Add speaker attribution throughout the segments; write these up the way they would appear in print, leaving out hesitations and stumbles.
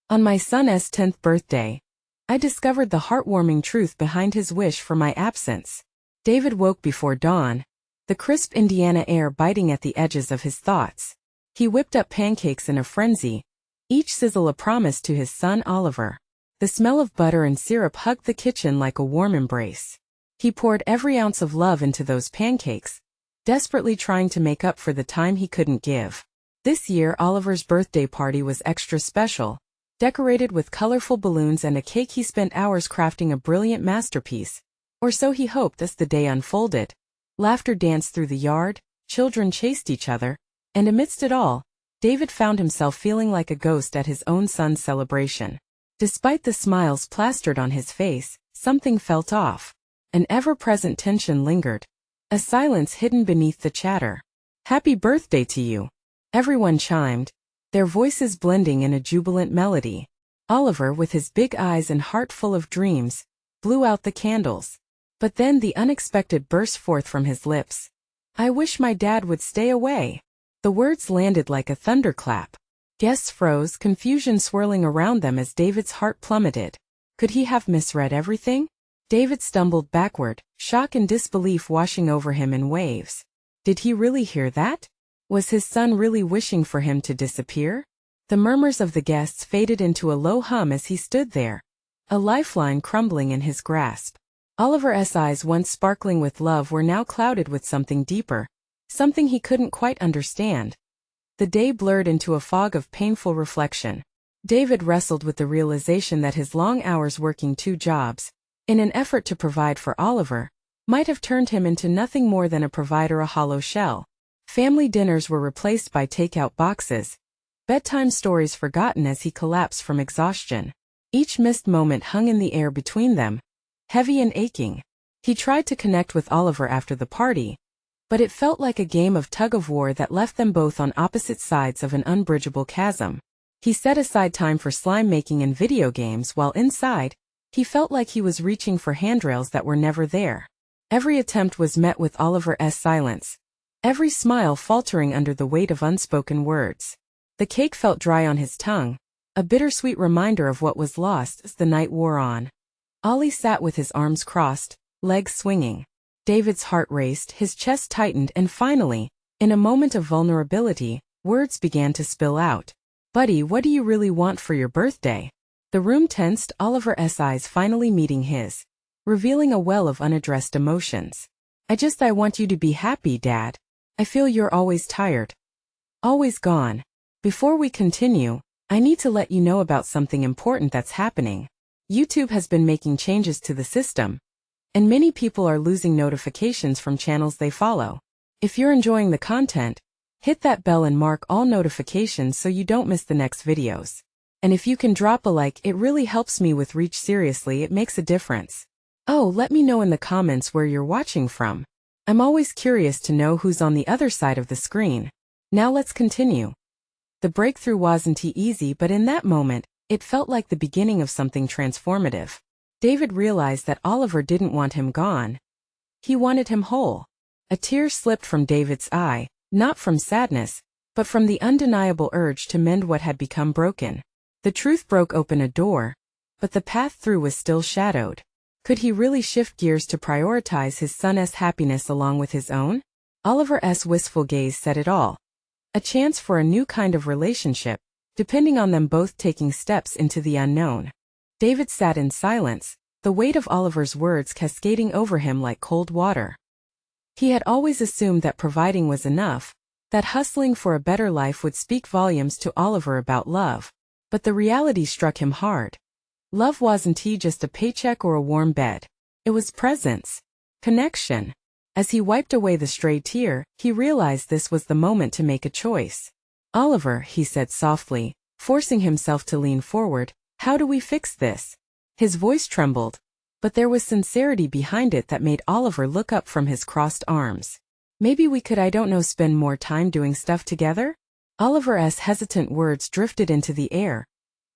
Speaker 1: On my son's 10th birthday, I discovered the heartwarming truth behind his wish for my absence. David woke before dawn, the crisp Indiana air biting at the edges of his thoughts. He whipped up pancakes in a frenzy, each sizzle a promise to his son Oliver. The smell of butter and syrup hugged the kitchen like a warm embrace. He poured every ounce of love into those pancakes, desperately trying to make up for the time he couldn't give. This year Oliver's birthday party was extra special, decorated with colorful balloons and a cake he spent hours crafting a brilliant masterpiece. Or so he hoped. As the day unfolded, laughter danced through the yard, children chased each other, and amidst it all, David found himself feeling like a ghost at his own son's celebration. Despite the smiles plastered on his face, something felt off. An ever-present tension lingered, a silence hidden beneath the chatter. "Happy birthday to you," everyone chimed, their voices blending in a jubilant melody. Oliver, with his big eyes and heart full of dreams, blew out the candles. But then the unexpected burst forth from his lips. "I wish my dad would stay away." The words landed like a thunderclap. Guests froze, confusion swirling around them as David's heart plummeted. Could he have misread everything? David stumbled backward, shock and disbelief washing over him in waves. Did he really hear that? Was his son really wishing for him to disappear? The murmurs of the guests faded into a low hum as he stood there, a lifeline crumbling in his grasp. Oliver's eyes, once sparkling with love, were now clouded with something deeper, something he couldn't quite understand. The day blurred into a fog of painful reflection. David wrestled with the realization that his long hours working 2 jobs, in an effort to provide for Oliver, might have turned him into nothing more than a provider, a hollow shell. Family dinners were replaced by takeout boxes, bedtime stories forgotten as he collapsed from exhaustion. Each missed moment hung in the air between them, heavy and aching. He tried to connect with Oliver after the party, but it felt like a game of tug-of-war that left them both on opposite sides of an unbridgeable chasm. He set aside time for slime making and video games while inside, he felt like he was reaching for handrails that were never there. Every attempt was met with Oliver's silence, every smile faltering under the weight of unspoken words. The cake felt dry on his tongue, a bittersweet reminder of what was lost as the night wore on. Ollie sat with his arms crossed, legs swinging. David's heart raced, his chest tightened, and finally, in a moment of vulnerability, words began to spill out. "Buddy, what do you really want for your birthday?" The room tensed, Oliver's eyes finally meeting his, revealing a well of unaddressed emotions. I want you to be happy, Dad. I feel you're always tired. Always gone. Before we continue, I need to let you know about something important that's happening. YouTube has been making changes to the system, and many people are losing notifications from channels they follow. If you're enjoying the content, hit that bell and mark all notifications so you don't miss the next videos. And if you can drop a like, it really helps me with reach. Seriously, it makes a difference. Oh, let me know in the comments where you're watching from. I'm always curious to know who's on the other side of the screen. Now let's continue. The breakthrough wasn't easy, but in that moment, it felt like the beginning of something transformative. David realized that Oliver didn't want him gone. He wanted him whole. A tear slipped from David's eye, not from sadness, but from the undeniable urge to mend what had become broken. The truth broke open a door, but the path through was still shadowed. Could he really shift gears to prioritize his son's happiness along with his own? Oliver's wistful gaze said it all. A chance for a new kind of relationship, depending on them both taking steps into the unknown. David sat in silence, the weight of Oliver's words cascading over him like cold water. He had always assumed that providing was enough, that hustling for a better life would speak volumes to Oliver about love. But the reality struck him hard. Love wasn't just a paycheck or a warm bed. It was presence, connection. As he wiped away the stray tear, he realized this was the moment to make a choice. "Oliver," he said softly, forcing himself to lean forward, "how do we fix this?" His voice trembled, but there was sincerity behind it that made Oliver look up from his crossed arms. "Maybe we could, spend more time doing stuff together?" Oliver's hesitant words drifted into the air,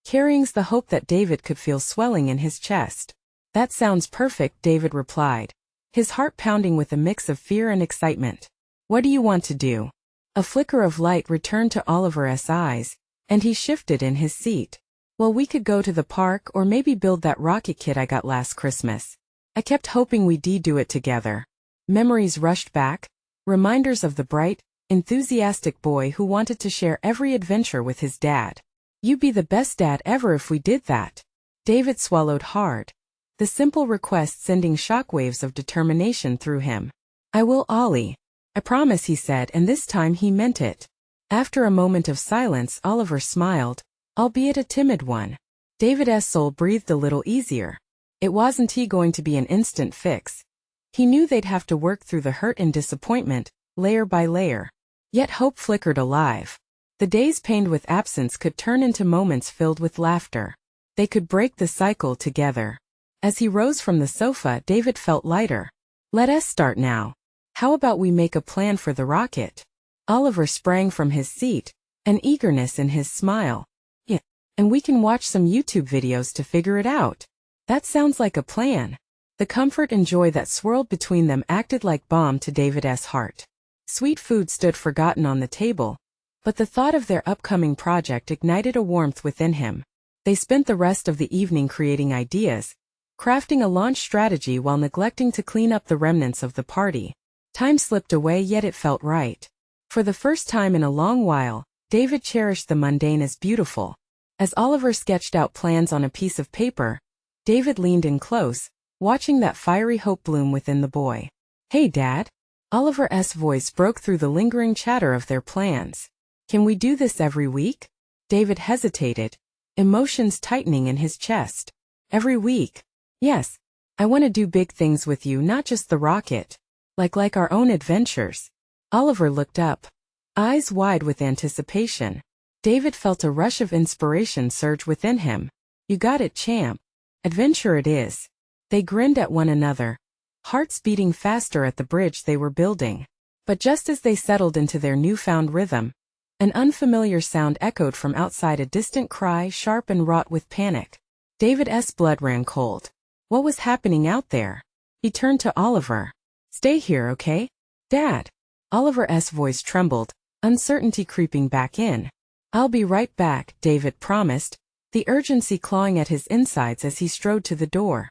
Speaker 1: carrying the hope that David could feel swelling in his chest. "That sounds perfect," David replied, his heart pounding with a mix of fear and excitement. "What do you want to do?" A flicker of light returned to Oliver's eyes, and he shifted in his seat. Well, we could go to the park or maybe build that rocket kit I got last Christmas. I kept hoping we'd do it together. Memories rushed back, reminders of the bright, enthusiastic boy who wanted to share every adventure with his dad. You'd be the best dad ever if we did that. David swallowed hard, the simple request sending shockwaves of determination through him. I will, Ollie. I promise, he said, and this time he meant it. After a moment of silence, Oliver smiled, albeit a timid one. David's soul breathed a little easier. It wasn't going to be an instant fix. He knew they'd have to work through the hurt and disappointment, layer by layer. Yet hope flickered alive. The days pained with absence could turn into moments filled with laughter. They could break the cycle together. As he rose from the sofa, David felt lighter. Let us start now. How about we make a plan for the rocket? Oliver sprang from his seat, an eagerness in his smile. Yeah, and we can watch some YouTube videos to figure it out. That sounds like a plan. The comfort and joy that swirled between them acted like balm to David's heart. Sweet food stood forgotten on the table, but the thought of their upcoming project ignited a warmth within him. They spent the rest of the evening creating ideas, crafting a launch strategy while neglecting to clean up the remnants of the party. Time slipped away, yet it felt right. For the first time in a long while, David cherished the mundane as beautiful. As Oliver sketched out plans on a piece of paper, David leaned in close, watching that fiery hope bloom within the boy. Hey, Dad. Oliver's voice broke through the lingering chatter of their plans. Can we do this every week? David hesitated, emotions tightening in his chest. Every week? Yes. I want to do big things with you, not just the rocket. Like our own adventures. Oliver looked up, eyes wide with anticipation. David felt a rush of inspiration surge within him. You got it, champ. Adventure it is. They grinned at one another, hearts beating faster at the bridge they were building. But just as they settled into their newfound rhythm, an unfamiliar sound echoed from outside, a distant cry, sharp and wrought with panic. David's blood ran cold. What was happening out there? He turned to Oliver. Stay here, okay? Dad. Oliver's voice trembled, uncertainty creeping back in. I'll be right back, David promised, the urgency clawing at his insides as he strode to the door.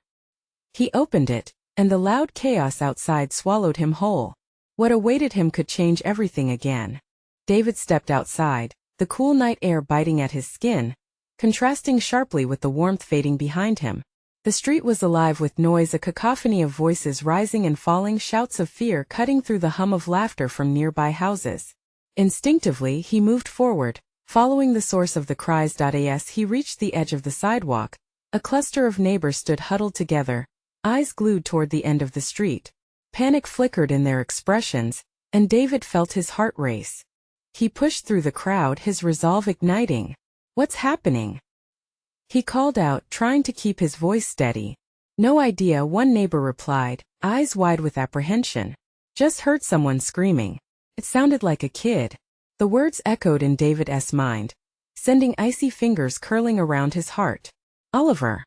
Speaker 1: He opened it, and the loud chaos outside swallowed him whole. What awaited him could change everything again. David stepped outside, the cool night air biting at his skin, contrasting sharply with the warmth fading behind him. The street was alive with noise, a cacophony of voices rising and falling, shouts of fear cutting through the hum of laughter from nearby houses. Instinctively, he moved forward, following the source of the cries. As he reached the edge of the sidewalk, a cluster of neighbors stood huddled together, eyes glued toward the end of the street. Panic flickered in their expressions, and David felt his heart race. He pushed through the crowd, his resolve igniting. What's happening? He called out, trying to keep his voice steady. No idea, one neighbor replied, eyes wide with apprehension. Just heard someone screaming. It sounded like a kid. The words echoed in David's mind, sending icy fingers curling around his heart. Oliver.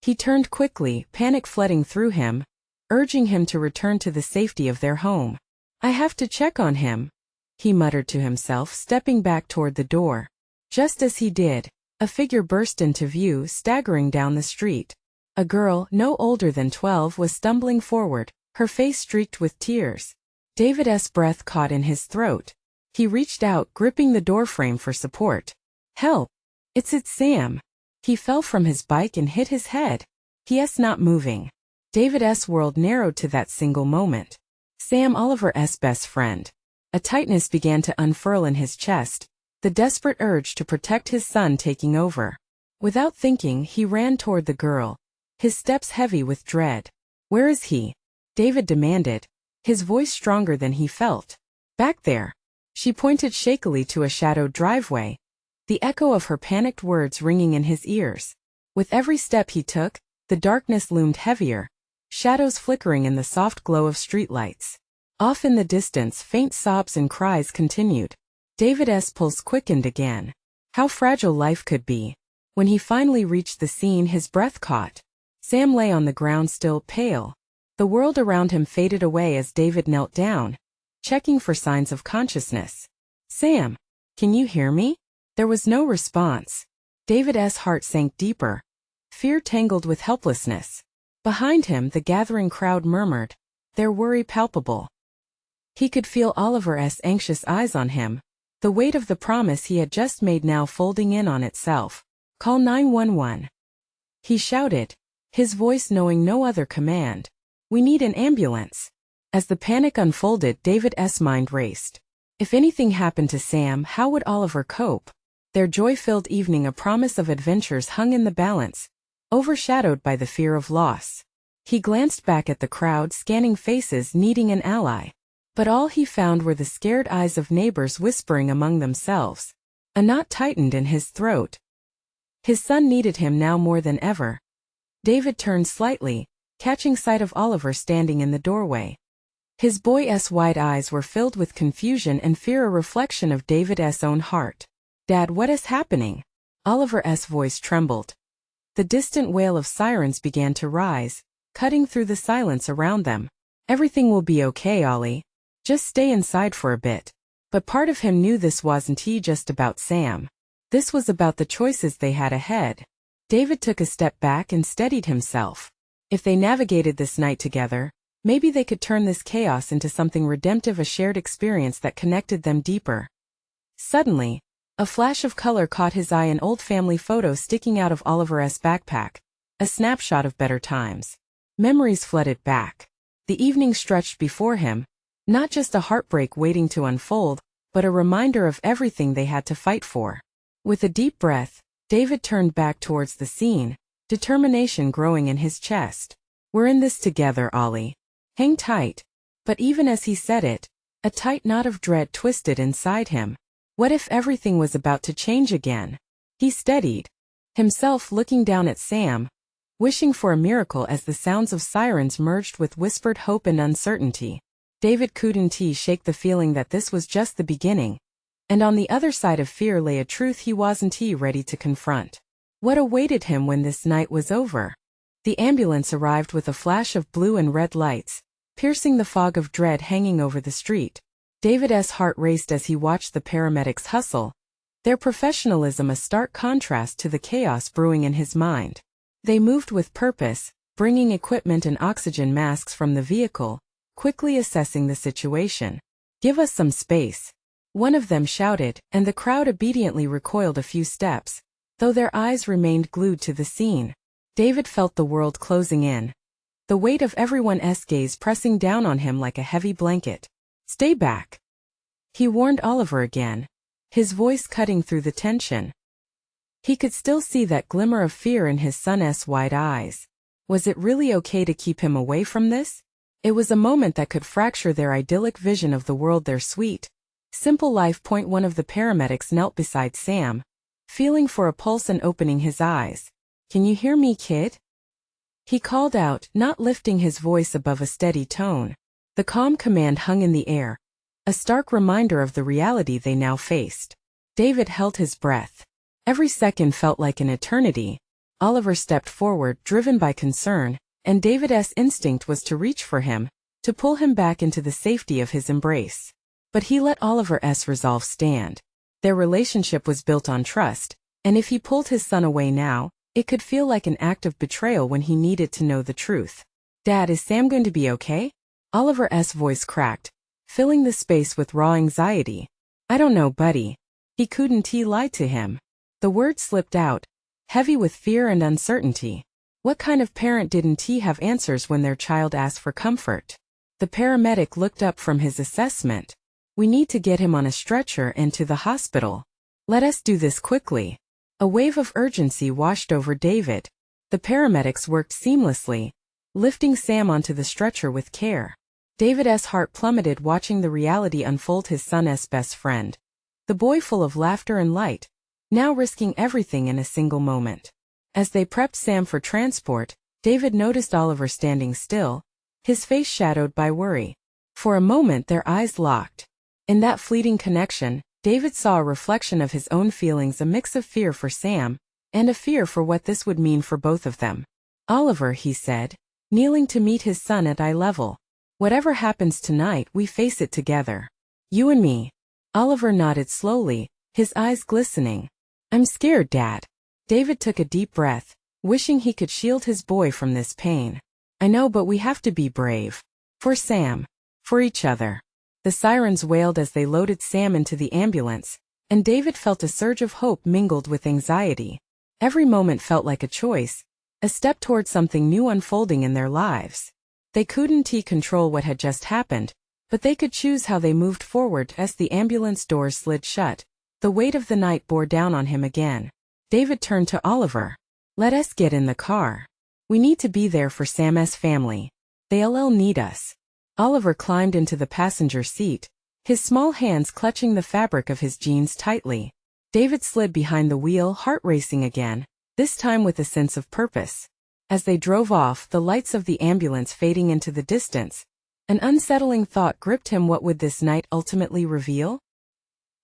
Speaker 1: He turned quickly, panic flooding through him, urging him to return to the safety of their home. I have to check on him, he muttered to himself, stepping back toward the door. Just as he did, a figure burst into view, staggering down the street. A girl, no older than 12, was stumbling forward, her face streaked with tears. David's breath caught in his throat. He reached out, gripping the doorframe for support. Help! It's Sam! He fell from his bike and hit his head. He's not moving. David's world narrowed to that single moment. Sam, Oliver's best friend. A tightness began to unfurl in his chest, the desperate urge to protect his son taking over. Without thinking, he ran toward the girl, his steps heavy with dread. Where is he? David demanded, his voice stronger than he felt. Back there. She pointed shakily to a shadowed driveway, the echo of her panicked words ringing in his ears. With every step he took, the darkness loomed heavier, shadows flickering in the soft glow of streetlights. Off in the distance, faint sobs and cries continued. David's pulse quickened again. How fragile life could be. When he finally reached the scene, his breath caught. Sam lay on the ground, still pale. The world around him faded away as David knelt down, checking for signs of consciousness. Sam, can you hear me? There was no response. David's heart sank deeper. Fear tangled with helplessness. Behind him, the gathering crowd murmured, their worry palpable. He could feel Oliver's anxious eyes on him, the weight of the promise he had just made now folding in on itself. "Call 911. He shouted, his voice knowing no other command. "We need an ambulance." As the panic unfolded, David's mind raced. If anything happened to Sam, how would Oliver cope? Their joy-filled evening, a promise of adventures, hung in the balance, overshadowed by the fear of loss. He glanced back at the crowd, scanning faces needing an ally. But all he found were the scared eyes of neighbors whispering among themselves. A knot tightened in his throat. His son needed him now more than ever. David turned slightly, catching sight of Oliver standing in the doorway. His boy's wide eyes were filled with confusion and fear, a reflection of David's own heart. "Dad, what is happening?" Oliver's voice trembled. The distant wail of sirens began to rise, cutting through the silence around them. "Everything will be okay, Ollie. Just stay inside for a bit." But part of him knew this wasn't just about Sam. This was about the choices they had ahead. David took a step back and steadied himself. If they navigated this night together, maybe they could turn this chaos into something redemptive, a shared experience that connected them deeper. Suddenly, a flash of color caught his eye, an old family photo sticking out of Oliver's backpack, a snapshot of better times. Memories flooded back. The evening stretched before him, not just a heartbreak waiting to unfold, but a reminder of everything they had to fight for. With a deep breath, David turned back towards the scene, determination growing in his chest. "We're in this together, Ollie. Hang tight." But even as he said it, a tight knot of dread twisted inside him. What if everything was about to change again? He steadied himself, looking down at Sam, wishing for a miracle as the sounds of sirens merged with whispered hope and uncertainty. David couldn't shake the feeling that this was just the beginning, and on the other side of fear lay a truth he wasn't ready to confront. What awaited him when this night was over? The ambulance arrived with a flash of blue and red lights, piercing the fog of dread hanging over the street. David's heart raced as he watched the paramedics hustle, their professionalism a stark contrast to the chaos brewing in his mind. They moved with purpose, bringing equipment and oxygen masks from the vehicle, quickly assessing the situation. "Give us some space," one of them shouted, and the crowd obediently recoiled a few steps, though their eyes remained glued to the scene. David felt the world closing in, the weight of everyone's gaze pressing down on him like a heavy blanket. "Stay back," he warned Oliver again, his voice cutting through the tension. He could still see that glimmer of fear in his son's wide eyes. Was it really okay to keep him away from this? It was a moment that could fracture their idyllic vision of the world, their sweet, simple life. One of the paramedics knelt beside Sam, feeling for a pulse and opening his eyes. "Can you hear me, kid?" he called out, not lifting his voice above a steady tone. The calm command hung in the air, a stark reminder of the reality they now faced. David held his breath. Every second felt like an eternity. Oliver stepped forward, driven by concern, and David's instinct was to reach for him, to pull him back into the safety of his embrace. But he let Oliver's resolve stand. Their relationship was built on trust, and if he pulled his son away now, it could feel like an act of betrayal when he needed to know the truth. "Dad, is Sam going to be okay?" Oliver's voice cracked, filling the space with raw anxiety. "I don't know, buddy." He couldn't lie to him. The words slipped out, heavy with fear and uncertainty. What kind of parent didn't have answers when their child asked for comfort? The paramedic looked up from his assessment. "We need to get him on a stretcher and to the hospital. Let us do this quickly." A wave of urgency washed over David. The paramedics worked seamlessly, lifting Sam onto the stretcher with care. David's heart plummeted watching the reality unfold, his son's best friend. The boy full of laughter and light, now risking everything in a single moment. As they prepped Sam for transport, David noticed Oliver standing still, his face shadowed by worry. For a moment their eyes locked. In that fleeting connection, David saw a reflection of his own feelings, a mix of fear for Sam, and a fear for what this would mean for both of them. "Oliver," he said, kneeling to meet his son at eye level. "Whatever happens tonight, we face it together. You and me." Oliver nodded slowly, his eyes glistening. "I'm scared, Dad." David took a deep breath, wishing he could shield his boy from this pain. I know, but we have to be brave. For Sam. For each other. The sirens wailed as they loaded Sam into the ambulance, and David felt a surge of hope mingled with anxiety. Every moment felt like a choice, a step toward something new unfolding in their lives. They couldn't control what had just happened, but they could choose how they moved forward. As the ambulance doors slid shut, the weight of the night bore down on him again. David turned to Oliver. Let us get in the car. We need to be there for Sam's family. They'll need us. Oliver climbed into the passenger seat, his small hands clutching the fabric of his jeans tightly. David slid behind the wheel, heart racing again, this time with a sense of purpose. As they drove off, the lights of the ambulance fading into the distance, an unsettling thought gripped him. What would this night ultimately reveal?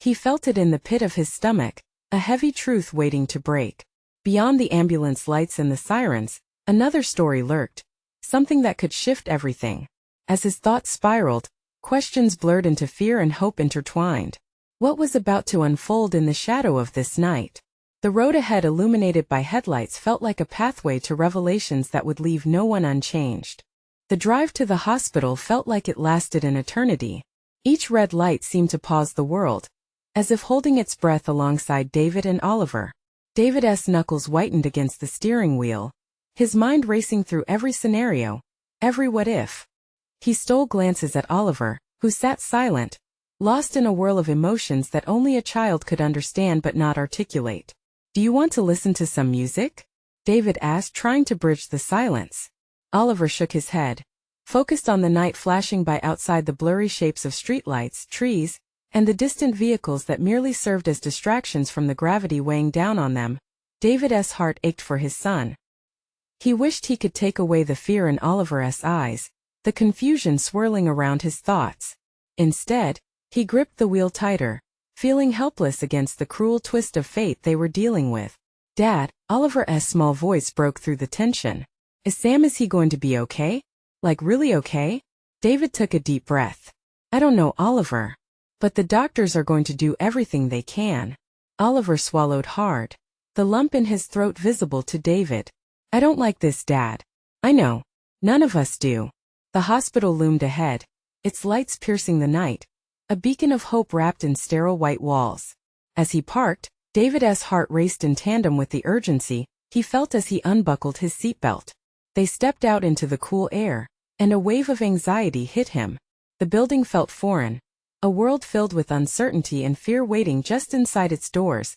Speaker 1: He felt it in the pit of his stomach, a heavy truth waiting to break. Beyond the ambulance lights and the sirens, another story lurked, something that could shift everything. As his thoughts spiraled, questions blurred into fear and hope intertwined. What was about to unfold in the shadow of this night? The road ahead, illuminated by headlights, felt like a pathway to revelations that would leave no one unchanged. The drive to the hospital felt like it lasted an eternity. Each red light seemed to pause the world, as if holding its breath alongside David and Oliver. David's knuckles whitened against the steering wheel, his mind racing through every scenario, every what if. He stole glances at Oliver, who sat silent, lost in a whirl of emotions that only a child could understand but not articulate. Do you want to listen to some music? David asked, trying to bridge the silence. Oliver shook his head, focused on the night flashing by outside, the blurry shapes of streetlights, trees, and the distant vehicles that merely served as distractions from the gravity weighing down on them. David's heart ached for his son. He wished he could take away the fear in Oliver's eyes, the confusion swirling around his thoughts. Instead, he gripped the wheel tighter, feeling helpless against the cruel twist of fate they were dealing with. Dad, Oliver's small voice broke through the tension. Is he going to be okay? Like really okay? David took a deep breath. I don't know, Oliver. But the doctors are going to do everything they can. Oliver swallowed hard, the lump in his throat visible to David. I don't like this, Dad. I know. None of us do. The hospital loomed ahead, its lights piercing the night, a beacon of hope wrapped in sterile white walls. As he parked, David's heart raced in tandem with the urgency he felt as he unbuckled his seatbelt. They stepped out into the cool air, and a wave of anxiety hit him. The building felt foreign, a world filled with uncertainty and fear waiting just inside its doors.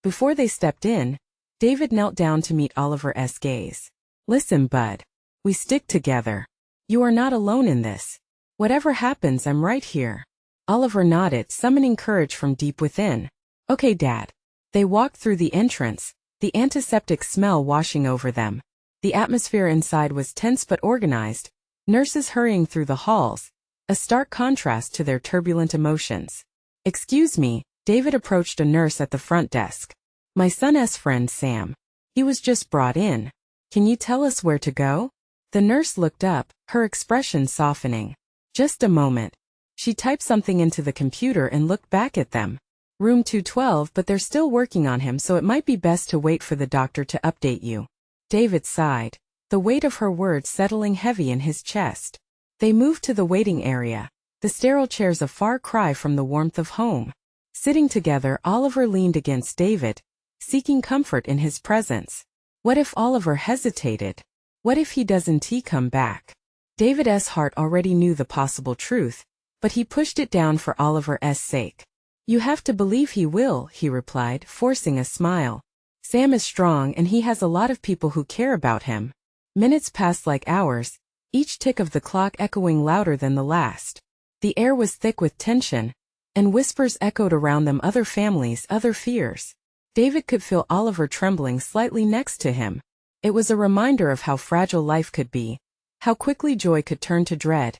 Speaker 1: Before they stepped in, David knelt down to meet Oliver's gaze. Listen, bud. We stick together. You are not alone in this. Whatever happens, I'm right here. Oliver nodded, summoning courage from deep within. Okay, Dad. They walked through the entrance, the antiseptic smell washing over them. The atmosphere inside was tense but organized, nurses hurrying through the halls, a stark contrast to their turbulent emotions. Excuse me, David approached a nurse at the front desk. My son's friend Sam. He was just brought in. Can you tell us where to go? The nurse looked up, her expression softening. Just a moment. She typed something into the computer and looked back at them. Room 212, but they're still working on him, so it might be best to wait for the doctor to update you. David sighed, the weight of her words settling heavy in his chest. They moved to the waiting area, the sterile chairs a far cry from the warmth of home. Sitting together, Oliver leaned against David, seeking comfort in his presence. What if Oliver hesitated? What if he doesn't come back? David's heart already knew the possible truth, but he pushed it down for Oliver's sake. You have to believe he will, he replied, forcing a smile. Sam is strong and he has a lot of people who care about him. Minutes passed like hours, each tick of the clock echoing louder than the last. The air was thick with tension, and whispers echoed around them, other families, other fears. David could feel Oliver trembling slightly next to him. It was a reminder of how fragile life could be, how quickly joy could turn to dread.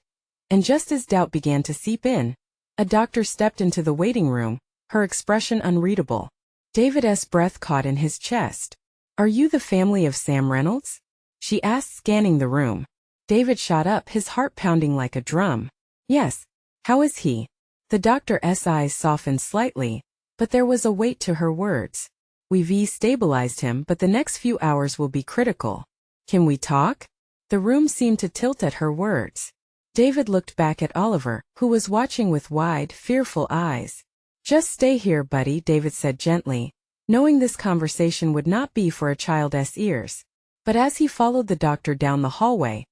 Speaker 1: And just as doubt began to seep in, a doctor stepped into the waiting room, her expression unreadable. David's breath caught in his chest. Are you the family of Sam Reynolds? She asked, scanning the room. David shot up, his heart pounding like a drum. Yes. How is he? The doctor's eyes softened slightly, but there was a weight to her words. We've stabilized him, but the next few hours will be critical. Can we talk? The room seemed to tilt at her words. David looked back at Oliver, who was watching with wide, fearful eyes. Just stay here, buddy, David said gently, knowing this conversation would not be for a child's ears. But as he followed the doctor down the hallway,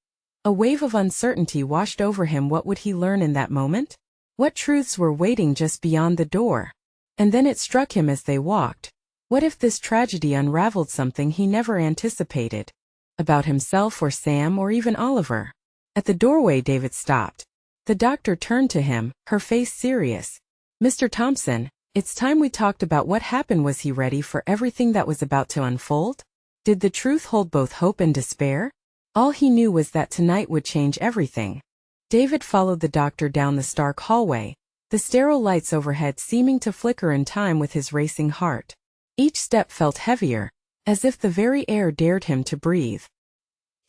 Speaker 1: a wave of uncertainty washed over him. What would he learn in that moment? What truths were waiting just beyond the door? And then it struck him as they walked. What if this tragedy unraveled something he never anticipated? About himself or Sam or even Oliver? At the doorway, David stopped. The doctor turned to him, her face serious. Mr. Thompson, it's time we talked about what happened. Was he ready for everything that was about to unfold? Did the truth hold both hope and despair? All he knew was that tonight would change everything. David followed the doctor down the stark hallway, the sterile lights overhead seeming to flicker in time with his racing heart. Each step felt heavier, as if the very air dared him to breathe.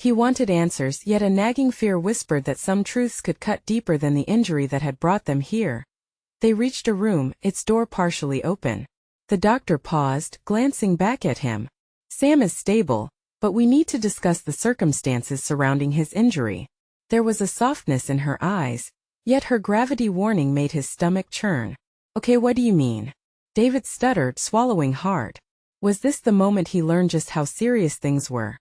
Speaker 1: He wanted answers, yet a nagging fear whispered that some truths could cut deeper than the injury that had brought them here. They reached a room, its door partially open. The doctor paused, glancing back at him. Sam is stable, but we need to discuss the circumstances surrounding his injury. There was a softness in her eyes, yet her gravity warning made his stomach churn. Okay, what do you mean? David stuttered, swallowing hard. Was this the moment he learned just how serious things were?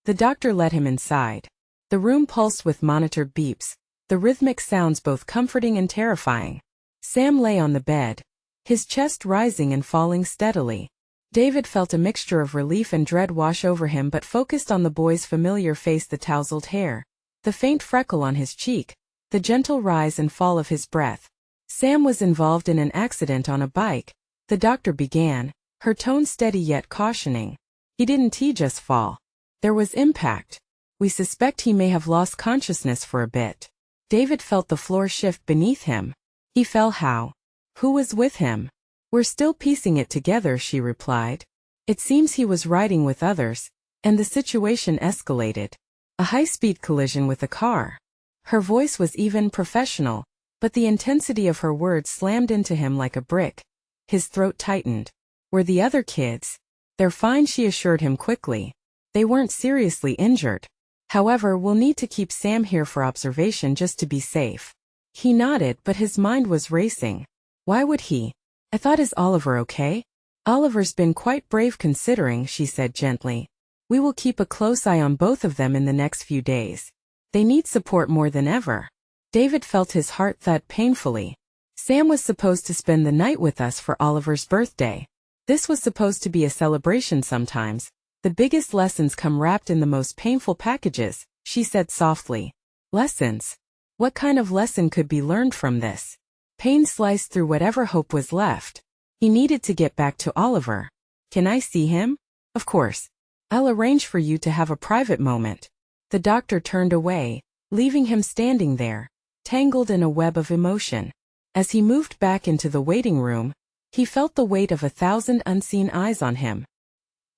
Speaker 1: The doctor led him inside. The room pulsed with monitored beeps, the rhythmic sounds both comforting and terrifying. Sam lay on the bed, his chest rising and falling steadily. David felt a mixture of relief and dread wash over him, but focused on the boy's familiar face, the tousled hair, the faint freckle on his cheek, the gentle rise and fall of his breath. Sam was involved in an accident on a bike, the doctor began, her tone steady yet cautioning. He didn't just fall. There was impact. We suspect he may have lost consciousness for a bit. David felt the floor shift beneath him. He fell. How? Who was with him? We're still piecing it together, she replied. It seems he was riding with others, and the situation escalated. A high-speed collision with a car. Her voice was even, professional, but the intensity of her words slammed into him like a brick. His throat tightened. Were the other kids? They're fine, she assured him quickly. They weren't seriously injured. However, we'll need to keep Sam here for observation just to be safe. He nodded, but his mind was racing. Why would he? I thought, is Oliver okay? Oliver's been quite brave considering, she said gently. We will keep a close eye on both of them in the next few days. They need support more than ever. David felt his heart thud painfully. Sam was supposed to spend the night with us for Oliver's birthday. This was supposed to be a celebration. Sometimes the biggest lessons come wrapped in the most painful packages, she said softly. Lessons? What kind of lesson could be learned from this? Pain sliced through whatever hope was left. He needed to get back to Oliver. Can I see him? Of course. I'll arrange for you to have a private moment. The doctor turned away, leaving him standing there, tangled in a web of emotion. As he moved back into the waiting room, he felt the weight of 1,000 unseen eyes on him.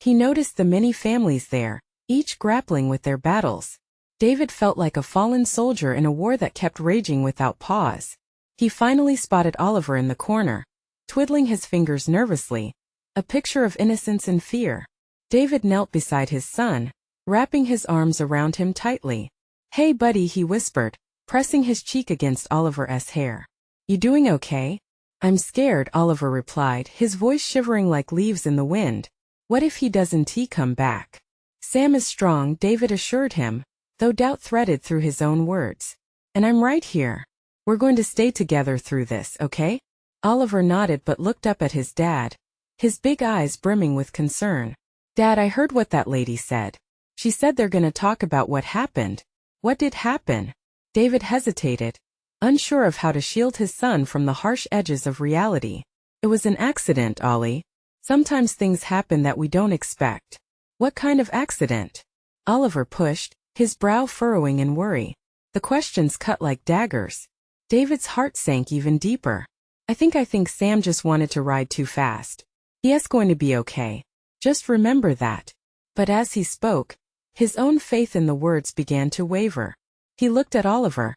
Speaker 1: He noticed the many families there, each grappling with their battles. David felt like a fallen soldier in a war that kept raging without pause. He finally spotted Oliver in the corner, twiddling his fingers nervously, a picture of innocence and fear. David knelt beside his son, wrapping his arms around him tightly. Hey buddy, he whispered, pressing his cheek against Oliver's hair. You doing okay? I'm scared, Oliver replied, his voice shivering like leaves in the wind. What if he doesn't come back? Sam is strong, David assured him, though doubt threaded through his own words. And I'm right here. We're going to stay together through this, okay? Oliver nodded but looked up at his dad, his big eyes brimming with concern. Dad, I heard what that lady said. She said they're going to talk about what happened. What did happen? David hesitated, unsure of how to shield his son from the harsh edges of reality. It was an accident, Ollie. Sometimes things happen that we don't expect. What kind of accident? Oliver pushed, his brow furrowing in worry. The questions cut like daggers. David's heart sank even deeper. I think Sam just wanted to ride too fast. He's going to be okay. Just remember that. But as he spoke, his own faith in the words began to waver. He looked at Oliver,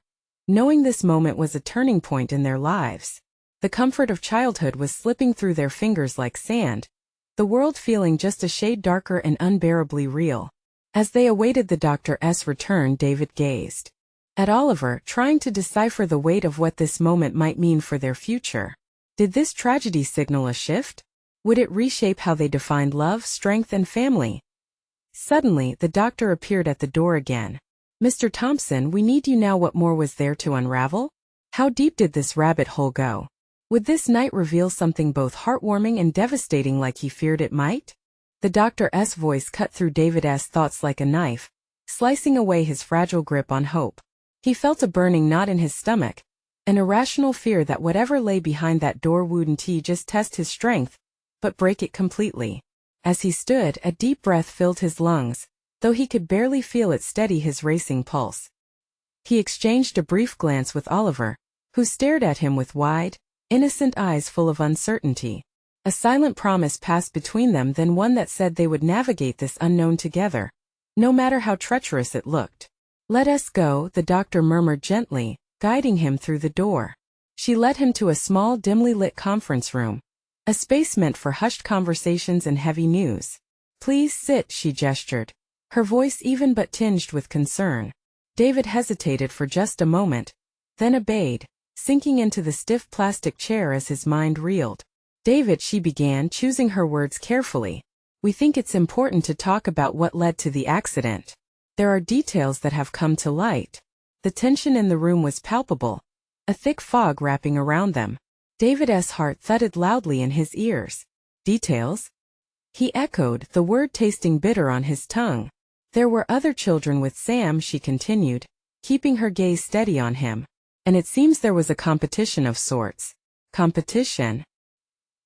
Speaker 1: knowing this moment was a turning point in their lives. The comfort of childhood was slipping through their fingers like sand, the world feeling just a shade darker and unbearably real. As they awaited the doctor's return, David gazed at Oliver, trying to decipher the weight of what this moment might mean for their future. Did this tragedy signal a shift? Would it reshape how they defined love, strength, and family? Suddenly, the doctor appeared at the door again. "Mr. Thompson, we need you now." What more was there to unravel? How deep did this rabbit hole go? Would this night reveal something both heartwarming and devastating like he feared it might? The doctor's voice cut through David's thoughts like a knife, slicing away his fragile grip on hope. He felt a burning knot in his stomach, an irrational fear that whatever lay behind that door wouldn't just test his strength, but break it completely. As he stood, a deep breath filled his lungs, though he could barely feel it steady his racing pulse. He exchanged a brief glance with Oliver, who stared at him with wide, innocent eyes full of uncertainty. A silent promise passed between them, then one that said they would navigate this unknown together, no matter how treacherous it looked. "Let us go," the doctor murmured gently, guiding him through the door. She led him to a small, dimly lit conference room, a space meant for hushed conversations and heavy news. "Please sit," she gestured, her voice even but tinged with concern. David hesitated for just a moment, then obeyed, sinking into the stiff plastic chair as his mind reeled. "David," she began, choosing her words carefully, "we think it's important to talk about what led to the accident. There are details that have come to light." The tension in the room was palpable, a thick fog wrapping around them. David's heart thudded loudly in his ears. "Details?" he echoed, the word tasting bitter on his tongue. "There were other children with Sam," she continued, keeping her gaze steady on him. "And it seems there was a competition of sorts." "Competition?"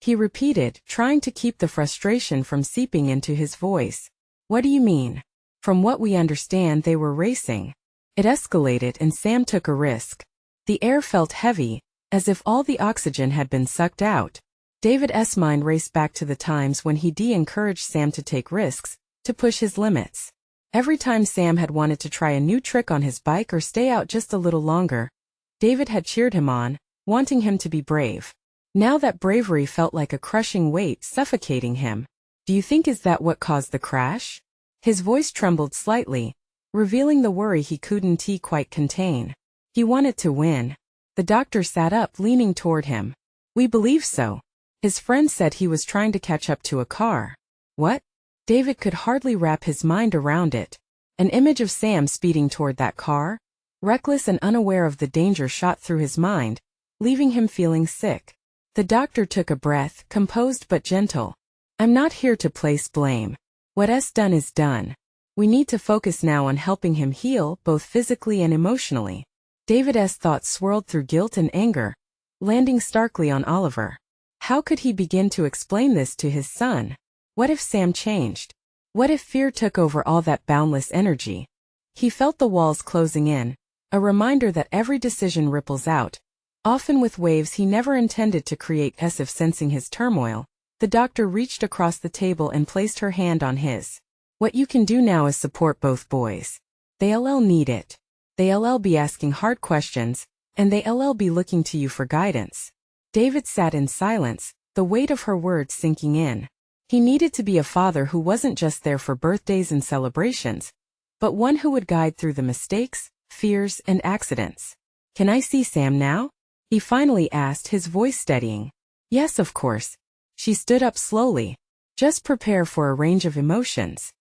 Speaker 1: he repeated, trying to keep the frustration from seeping into his voice. "What do you mean?" "From what we understand, they were racing. It escalated and Sam took a risk." The air felt heavy, as if all the oxygen had been sucked out. David's mind raced back to the times when he encouraged Sam to take risks, to push his limits. Every time Sam had wanted to try a new trick on his bike or stay out just a little longer, David had cheered him on, wanting him to be brave. Now that bravery felt like a crushing weight suffocating him. "Do you think is that what caused the crash?" His voice trembled slightly, revealing the worry he couldn't quite contain. "He wanted to win." The doctor sat up, leaning toward him. "We believe so. His friend said he was trying to catch up to a car." "What?" David could hardly wrap his mind around it. An image of Sam speeding toward that car, reckless and unaware of the danger, shot through his mind, leaving him feeling sick. The doctor took a breath, composed but gentle. "I'm not here to place blame. What's done is done. We need to focus now on helping him heal, both physically and emotionally." David's thoughts swirled through guilt and anger, landing starkly on Oliver. How could he begin to explain this to his son? What if Sam changed? What if fear took over all that boundless energy? He felt the walls closing in, a reminder that every decision ripples out, often with waves he never intended to create. As if sensing his turmoil, the doctor reached across the table and placed her hand on his. "What you can do now is support both boys. They'll need it. They'll be asking hard questions, and they'll be looking to you for guidance." David sat in silence, the weight of her words sinking in. He needed to be a father who wasn't just there for birthdays and celebrations, but one who would guide through the mistakes, fears, and accidents. "Can I see Sam now?" he finally asked, his voice steadying. "Yes, of course." She stood up slowly. "Just prepare for a range of emotions.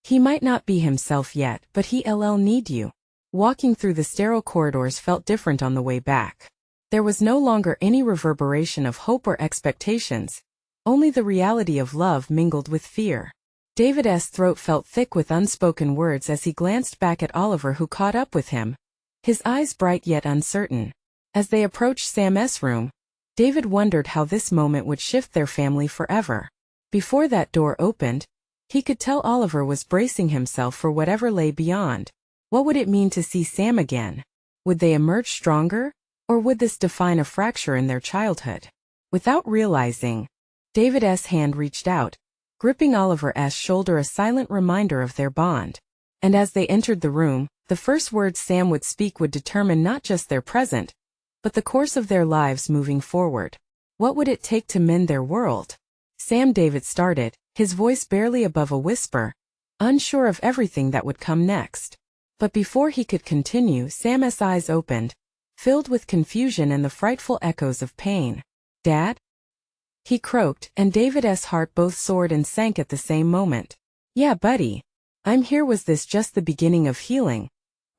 Speaker 1: He might not be himself yet, but he'll need you." Walking through the sterile corridors felt different on the way back. There was no longer any reverberation of hope or expectations, only the reality of love mingled with fear. David's throat felt thick with unspoken words as he glanced back at Oliver, who caught up with him, his eyes bright yet uncertain. As they approached Sam's room, David wondered how this moment would shift their family forever. Before that door opened, he could tell Oliver was bracing himself for whatever lay beyond. What would it mean to see Sam again? Would they emerge stronger, or would this define a fracture in their childhood? Without realizing, David's hand reached out, gripping Oliver's shoulder, a silent reminder of their bond. And as they entered the room, the first words Sam would speak would determine not just their present, but the course of their lives moving forward. What would it take to mend their world? Sam, David started, his voice barely above a whisper, unsure of everything that would come next. But before he could continue, Sam's eyes opened, filled with confusion and the frightful echoes of pain. "Dad?" he croaked, and David's heart both soared and sank at the same moment. "Yeah, buddy. I'm here." Was this just the beginning of healing,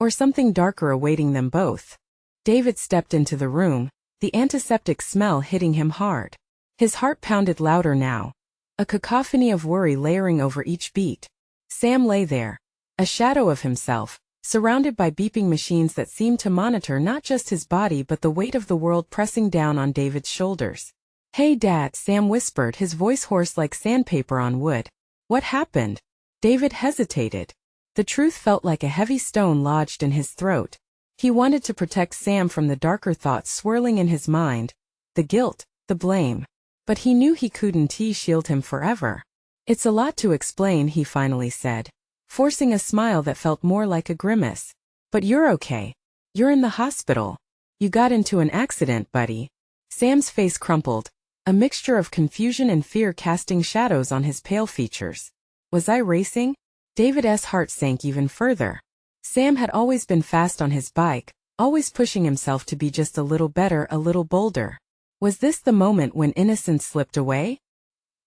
Speaker 1: or something darker awaiting them both? David stepped into the room, the antiseptic smell hitting him hard. His heart pounded louder now, a cacophony of worry layering over each beat. Sam lay there, a shadow of himself, surrounded by beeping machines that seemed to monitor not just his body but the weight of the world pressing down on David's shoulders. "Hey, Dad," Sam whispered, his voice hoarse like sandpaper on wood. "What happened?" David hesitated. The truth felt like a heavy stone lodged in his throat. He wanted to protect Sam from the darker thoughts swirling in his mind, the guilt, the blame. But he knew he couldn't shield him forever. "It's a lot to explain," he finally said, forcing a smile that felt more like a grimace. "But you're okay. You're in the hospital. You got into an accident, buddy." Sam's face crumpled, a mixture of confusion and fear casting shadows on his pale features. "Was I racing?" David's heart sank even further. Sam had always been fast on his bike, always pushing himself to be just a little better, a little bolder. Was this the moment when innocence slipped away?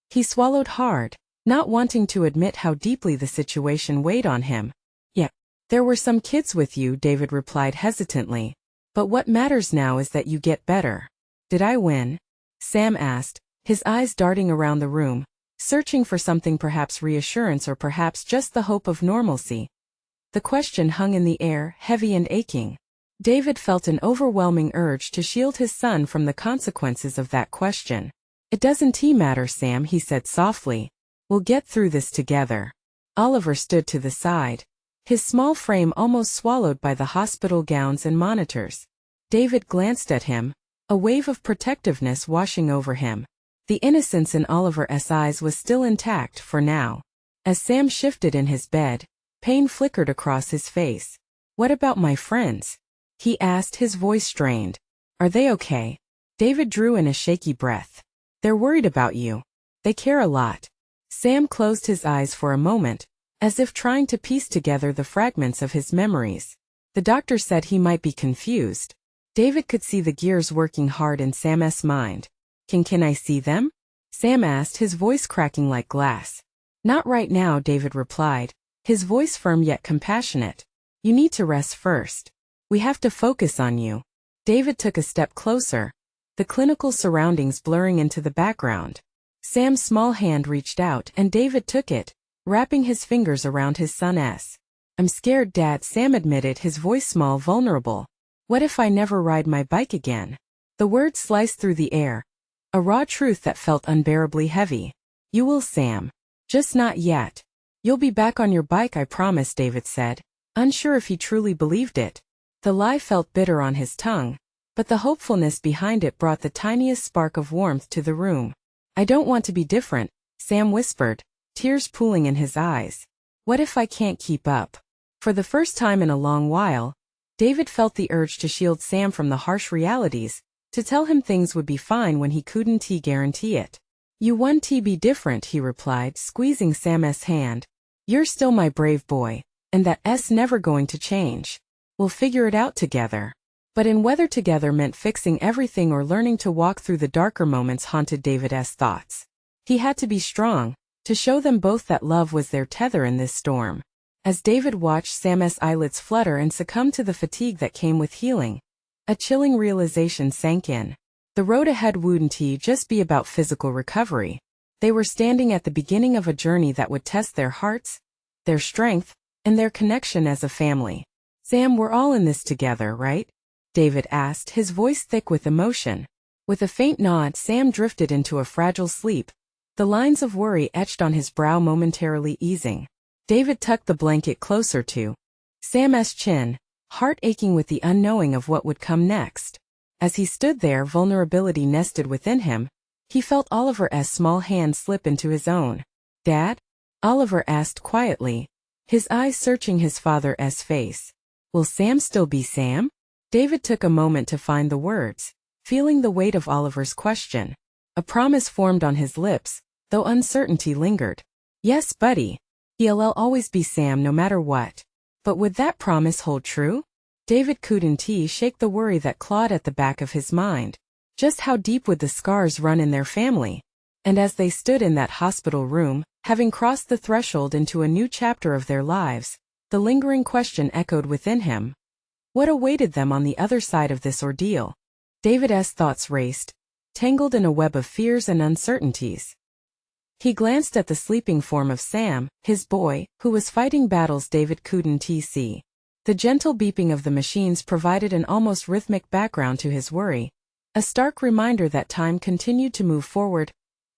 Speaker 1: He swallowed hard, not wanting to admit how deeply the situation weighed on him. "Yeah, there were some kids with you," David replied hesitantly. "But what matters now is that you get better." "Did I win?" Sam asked, his eyes darting around the room, searching for something, perhaps reassurance or perhaps just the hope of normalcy. The question hung in the air, heavy and aching. David felt an overwhelming urge to shield his son from the consequences of that question. "It doesn't matter, Sam," he said softly. "We'll get through this together." Oliver stood to the side, his small frame almost swallowed by the hospital gowns and monitors. David glanced at him, a wave of protectiveness washing over him. The innocence in Oliver's eyes was still intact for now. As Sam shifted in his bed, pain flickered across his face. "What about my friends?" he asked, his voice strained. "Are they okay?" David drew in a shaky breath. "They're worried about you. They care a lot." Sam closed his eyes for a moment, as if trying to piece together the fragments of his memories. The doctor said he might be confused. David could see the gears working hard in Sam's mind. Can I see them?" Sam asked, his voice cracking like glass. "Not right now," David replied, his voice firm yet compassionate. "You need to rest first. We have to focus on you." David took a step closer, the clinical surroundings blurring into the background. Sam's small hand reached out and David took it, wrapping his fingers around his son's. "I'm scared, Dad," Sam admitted, his voice small, vulnerable. "What if I never ride my bike again?" The words sliced through the air, a raw truth that felt unbearably heavy. "You will, Sam. Just not yet. You'll be back on your bike, I promise," David said, unsure if he truly believed it. The lie felt bitter on his tongue, but the hopefulness behind it brought the tiniest spark of warmth to the room. "I don't want to be different," Sam whispered, tears pooling in his eyes. "What if I can't keep up?" For the first time in a long while, David felt the urge to shield Sam from the harsh realities, to tell him things would be fine when he couldn't guarantee it. "You want to be different," he replied, squeezing Sam's hand. "You're still my brave boy, and that's never going to change. We'll figure it out together." But in whether together meant fixing everything or learning to walk through the darker moments haunted David's thoughts. He had to be strong, to show them both that love was their tether in this storm. As David watched Sam's eyelids flutter and succumb to the fatigue that came with healing, a chilling realization sank in. The road ahead wouldn't just be about physical recovery. They were standing at the beginning of a journey that would test their hearts, their strength, and their connection as a family. "Sam, we're all in this together, right?" David asked, his voice thick with emotion. With a faint nod, Sam drifted into a fragile sleep, the lines of worry etched on his brow momentarily easing. David tucked the blanket closer to Sam's chin, heart aching with the unknowing of what would come next. As he stood there, vulnerability nested within him, he felt Oliver's small hand slip into his own. "Dad?" Oliver asked quietly, his eyes searching his father's face. "Will Sam still be Sam?" David took a moment to find the words, feeling the weight of Oliver's question. A promise formed on his lips, though uncertainty lingered. Yes, buddy. He'll always be Sam no matter what. But would that promise hold true? David couldn't shake the worry that clawed at the back of his mind. Just how deep would the scars run in their family? And as they stood in that hospital room, having crossed the threshold into a new chapter of their lives, the lingering question echoed within him. What awaited them on the other side of this ordeal? David's thoughts raced, tangled in a web of fears and uncertainties. He glanced at the sleeping form of Sam, his boy, who was fighting battles David couldn't see. The gentle beeping of the machines provided an almost rhythmic background to his worry, a stark reminder that time continued to move forward.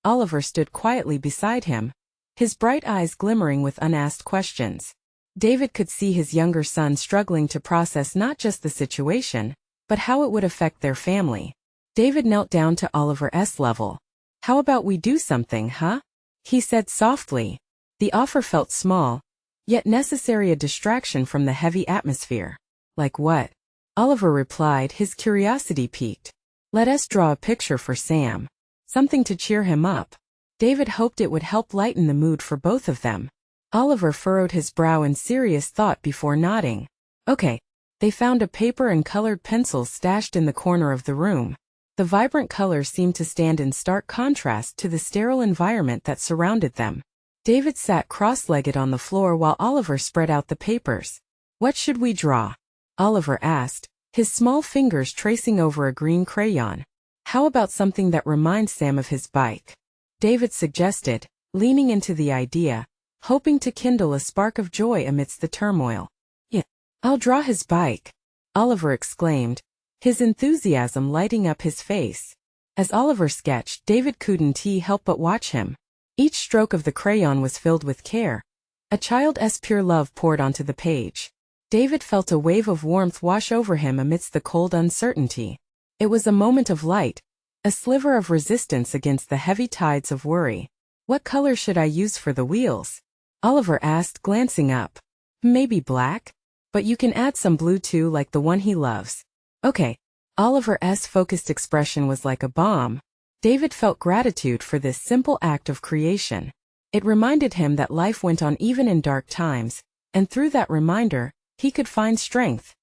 Speaker 1: Oliver stood quietly beside him, his bright eyes glimmering with unasked questions. David could see his younger son struggling to process not just the situation, but how it would affect their family. David knelt down to Oliver's level. How about we do something, huh? He said softly. The offer felt small, yet necessary, a distraction from the heavy atmosphere. Like what? Oliver replied, his curiosity piqued. Let us draw a picture for Sam. Something to cheer him up. David hoped it would help lighten the mood for both of them. Oliver furrowed his brow in serious thought before nodding. Okay. They found a paper and colored pencils stashed in the corner of the room. The vibrant colors seemed to stand in stark contrast to the sterile environment that surrounded them. David sat cross-legged on the floor while Oliver spread out the papers. What should we draw? Oliver asked, his small fingers tracing over a green crayon. How about something that reminds Sam of his bike? David suggested, leaning into the idea, hoping to kindle a spark of joy amidst the turmoil. Yeah, I'll draw his bike, Oliver exclaimed, his enthusiasm lighting up his face. As Oliver sketched, David couldn't help but watch him. Each stroke of the crayon was filled with care. A child's pure love poured onto the page. David felt a wave of warmth wash over him amidst the cold uncertainty. It was a moment of light, a sliver of resistance against the heavy tides of worry. What color should I use for the wheels? Oliver asked, glancing up. Maybe black? But you can add some blue too, like the one he loves. Okay. Oliver's focused expression was like a balm. David felt gratitude for this simple act of creation. It reminded him that life went on even in dark times, and through that reminder, he could find strength.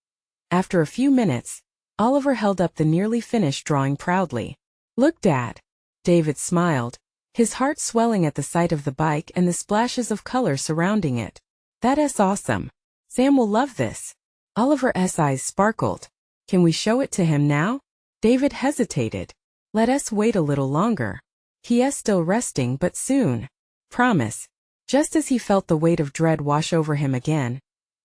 Speaker 1: After a few minutes, Oliver held up the nearly finished drawing proudly. Look, Dad. David smiled, his heart swelling at the sight of the bike and the splashes of color surrounding it. That's awesome. Sam will love this. Oliver's eyes sparkled. Can we show it to him now? David hesitated. Let us wait a little longer. He is still resting, but soon. Promise. Just as he felt the weight of dread wash over him again,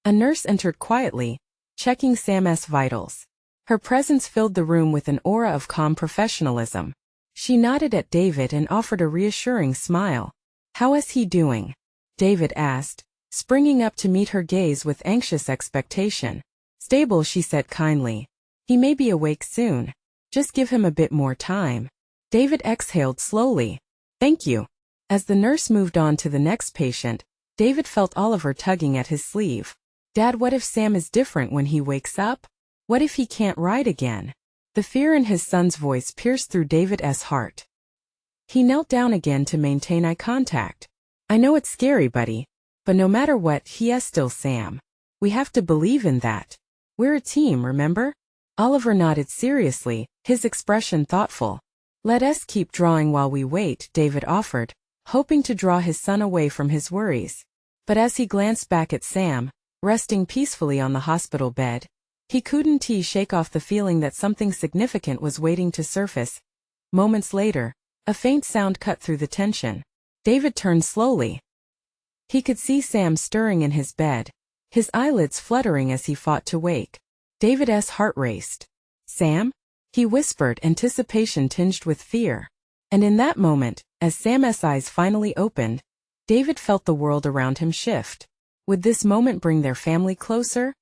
Speaker 1: a nurse entered quietly, checking Sam's vitals. Her presence filled the room with an aura of calm professionalism. She nodded at David and offered a reassuring smile. How is he doing? David asked, springing up to meet her gaze with anxious expectation. Stable, she said kindly. He may be awake soon. Just give him a bit more time. David exhaled slowly. Thank you. As the nurse moved on to the next patient, David felt Oliver tugging at his sleeve. Dad, what if Sam is different when he wakes up? What if he can't ride again? The fear in his son's voice pierced through David's heart. He knelt down again to maintain eye contact. I know it's scary, buddy, but no matter what, he is still Sam. We have to believe in that. We're a team, remember? Oliver nodded seriously, his expression thoughtful. Let us keep drawing while we wait, David offered, hoping to draw his son away from his worries. But as he glanced back at Sam, resting peacefully on the hospital bed, he couldn't shake off the feeling that something significant was waiting to surface. Moments later, a faint sound cut through the tension. David turned slowly. He could see Sam stirring in his bed, his eyelids fluttering as he fought to wake. David's heart raced. Sam? He whispered, anticipation tinged with fear. And in that moment, as Sam's eyes finally opened, David felt the world around him shift. Would this moment bring their family closer?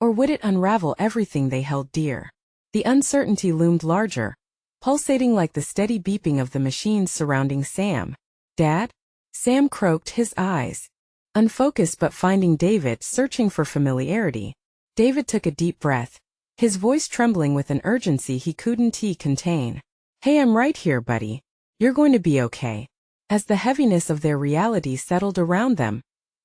Speaker 1: Or would it unravel everything they held dear? The uncertainty loomed larger, pulsating like the steady beeping of the machines surrounding Sam. Dad? Sam croaked, his eyes unfocused but finding David searching for familiarity. David took a deep breath, his voice trembling with an urgency he couldn't contain. Hey, I'm right here, buddy. You're going to be okay. As the heaviness of their reality settled around them,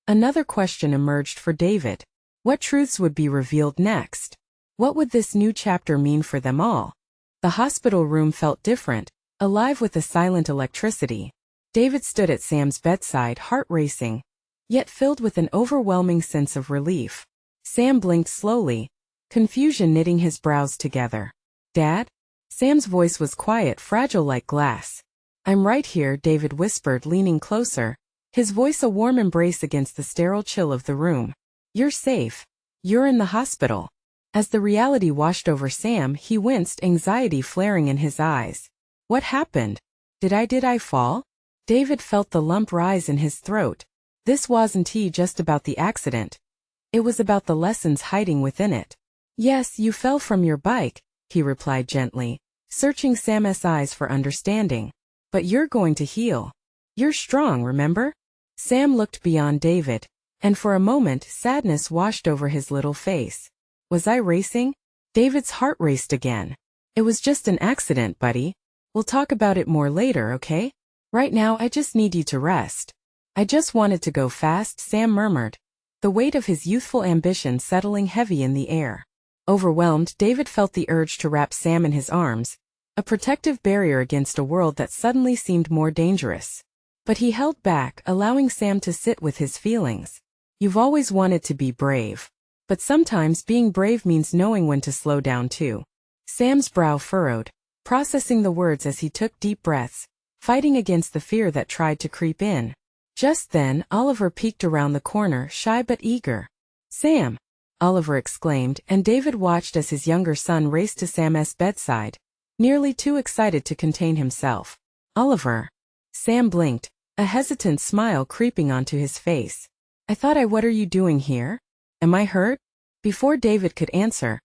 Speaker 1: another question emerged for David. What truths would be revealed next? What would this new chapter mean for them all? The hospital room felt different, alive with a silent electricity. David stood at Sam's bedside, heart racing, yet filled with an overwhelming sense of relief. Sam blinked slowly, confusion knitting his brows together. "Dad?" Sam's voice was quiet, fragile like glass. "I'm right here," David whispered, leaning closer, his voice a warm embrace against the sterile chill of the room. "You're safe. You're in the hospital." As the reality washed over Sam, he winced, anxiety flaring in his eyes. "What happened? Did I fall?" David felt the lump rise in his throat. This wasn't just about the accident. It was about the lessons hiding within it. "Yes, you fell from your bike," he replied gently, searching Sam's eyes for understanding. "But you're going to heal. You're strong, remember?" Sam looked beyond David, and for a moment sadness washed over his little face. "Was I racing?" David's heart raced again. "It was just an accident, buddy. We'll talk about it more later, okay? Right now I just need you to rest." "I just wanted to go fast," Sam murmured, the weight of his youthful ambition settling heavy in the air. Overwhelmed, David felt the urge to wrap Sam in his arms, a protective barrier against a world that suddenly seemed more dangerous. But he held back, allowing Sam to sit with his feelings. "You've always wanted to be brave. But sometimes being brave means knowing when to slow down too." Sam's brow furrowed, processing the words as he took deep breaths, fighting against the fear that tried to creep in. Just then, Oliver peeked around the corner, shy but eager. "Sam!" Oliver exclaimed, and David watched as his younger son raced to Sam's bedside, nearly too excited to contain himself. "Oliver!" Sam blinked, a hesitant smile creeping onto his face. What are you doing here? Am I hurt?" Before David could answer,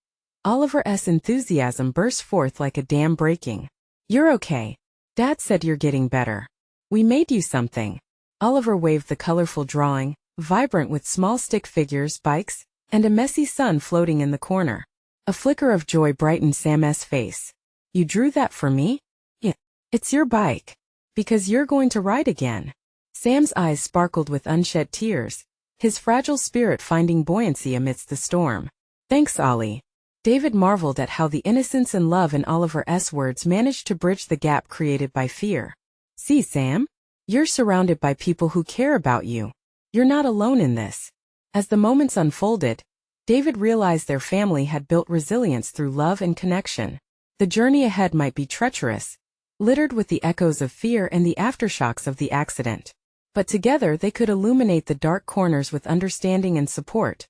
Speaker 1: Oliver's enthusiasm burst forth like a dam breaking. "You're okay. Dad said you're getting better. We made you something." Oliver waved the colorful drawing, vibrant with small stick figures, bikes, and a messy sun floating in the corner. A flicker of joy brightened Sam's face. "You drew that for me?" "Yeah. It's your bike. Because you're going to ride again." Sam's eyes sparkled with unshed tears, his fragile spirit finding buoyancy amidst the storm. "Thanks, Ollie." David marveled at how the innocence and love in Oliver's words managed to bridge the gap created by fear. "See, Sam? You're surrounded by people who care about you. You're not alone in this." As the moments unfolded, David realized their family had built resilience through love and connection. The journey ahead might be treacherous, littered with the echoes of fear and the aftershocks of the accident. But together they could illuminate the dark corners with understanding and support.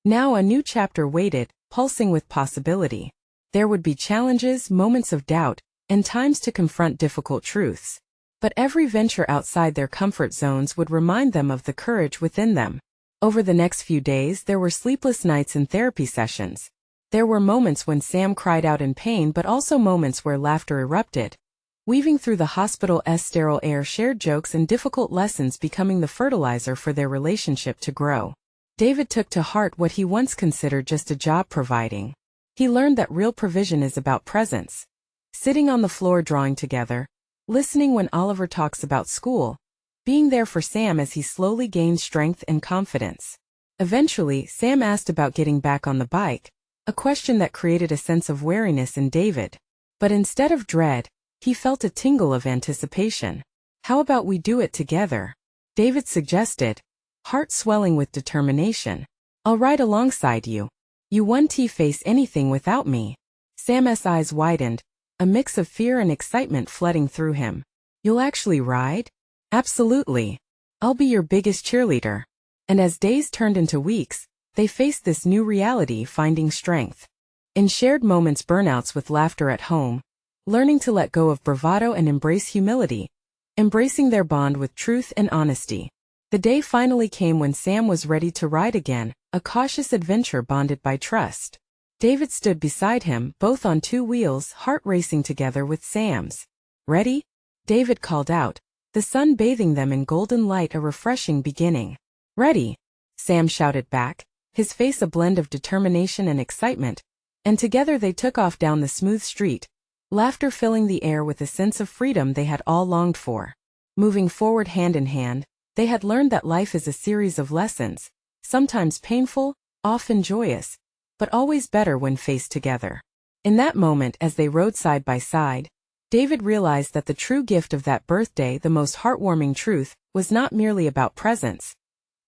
Speaker 1: Now a new chapter waited, pulsing with possibility. There would be challenges, moments of doubt, and times to confront difficult truths. But every venture outside their comfort zones would remind them of the courage within them. Over the next few days there were sleepless nights and therapy sessions. There were moments when Sam cried out in pain, but also moments where laughter erupted, weaving through the hospital's sterile air, shared jokes and difficult lessons becoming the fertilizer for their relationship to grow. David took to heart what he once considered just a job providing. He learned that real provision is about presence. Sitting on the floor drawing together, listening when Oliver talks about school, being there for Sam as he slowly gained strength and confidence. Eventually, Sam asked about getting back on the bike, a question that created a sense of wariness in David. But instead of dread, he felt a tingle of anticipation. "How about we do it together?" David suggested, heart swelling with determination. "I'll ride alongside you. You won't face anything without me." Sam's eyes widened, a mix of fear and excitement flooding through him. "You'll actually ride?" "Absolutely. I'll be your biggest cheerleader." And as days turned into weeks, they faced this new reality, finding strength in shared moments, burnouts with laughter at home, learning to let go of bravado and embrace humility, embracing their bond with truth and honesty. The day finally came when Sam was ready to ride again, a cautious adventure bonded by trust. David stood beside him, both on two wheels, heart racing together with Sam's. "Ready?" David called out, the sun bathing them in golden light, a refreshing beginning. "Ready!" Sam shouted back, his face a blend of determination and excitement, and together they took off down the smooth street, laughter filling the air with a sense of freedom they had all longed for. Moving forward hand in hand, they had learned that life is a series of lessons, sometimes painful, often joyous, but always better when faced together. In that moment, as they rode side by side, David realized that the true gift of that birthday, the most heartwarming truth, was not merely about presents.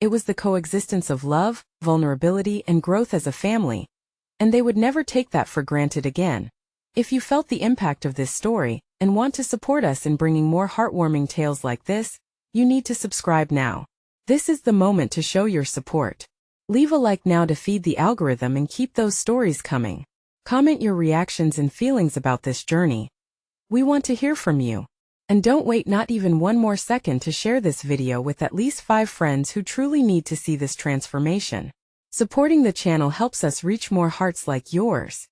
Speaker 1: It was the coexistence of love, vulnerability, and growth as a family, and they would never take that for granted again. If you felt the impact of this story and want to support us in bringing more heartwarming tales like this, you need to subscribe now. This is the moment to show your support. Leave a like now to feed the algorithm and keep those stories coming. Comment your reactions and feelings about this journey. We want to hear from you. And don't wait not even one more second to share this video with at least 5 friends who truly need to see this transformation. Supporting the channel helps us reach more hearts like yours.